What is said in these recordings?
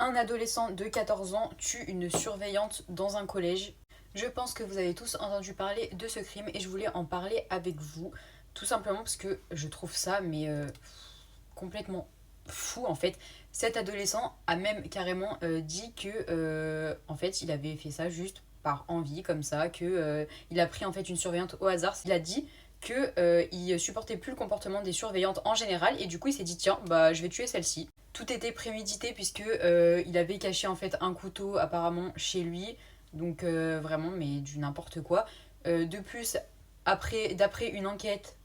Un adolescent de 14 ans tue une surveillante dans un collège. Je pense que vous avez tous entendu parler de ce crime et je voulais en parler avec vous. Tout simplement parce que je trouve ça complètement fou en fait. Cet adolescent a même carrément dit que en fait il avait fait ça juste par envie comme ça, que il a pris en fait une surveillante au hasard. Il a dit que il supportait plus le comportement des surveillantes en général et du coup il s'est dit tiens bah je vais tuer celle-ci. Tout était prémédité puisque il avait caché en fait un couteau apparemment chez lui, donc vraiment mais du n'importe quoi. De plus, d'après une enquête,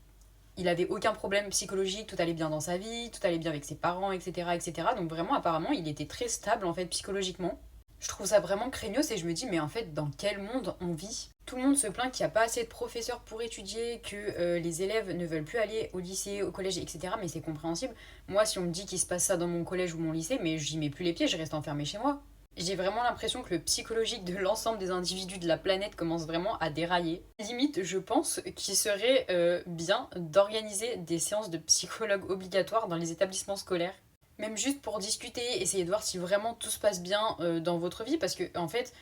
il avait aucun problème psychologique, tout allait bien dans sa vie, tout allait bien avec ses parents, etc., etc. Donc vraiment apparemment il était très stable en fait psychologiquement. Je trouve ça vraiment craignos et je me dis mais en fait dans quel monde on vit? Tout le monde se plaint qu'il n'y a pas assez de professeurs pour étudier, que les élèves ne veulent plus aller au lycée, au collège, etc. Mais c'est compréhensible. Moi si on me dit qu'il se passe ça dans mon collège ou mon lycée, mais j'y mets plus les pieds, je reste enfermée chez moi. J'ai vraiment l'impression que le psychologique de l'ensemble des individus de la planète commence vraiment à dérailler. Limite, je pense qu'il serait bien d'organiser des séances de psychologue obligatoires dans les établissements scolaires. Même juste pour discuter, essayer de voir si vraiment tout se passe bien dans votre vie, parce que en fait,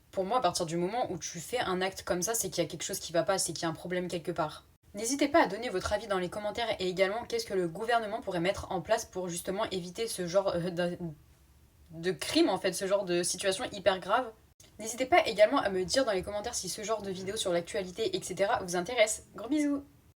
pour moi, à partir du moment où tu fais un acte comme ça, c'est qu'il y a quelque chose qui va pas, c'est qu'il y a un problème quelque part. N'hésitez pas à donner votre avis dans les commentaires et également qu'est-ce que le gouvernement pourrait mettre en place pour justement éviter ce genre de crime, en fait, ce genre de situation hyper grave. N'hésitez pas également à me dire dans les commentaires si ce genre de vidéo sur l'actualité, etc. vous intéresse. Gros bisous!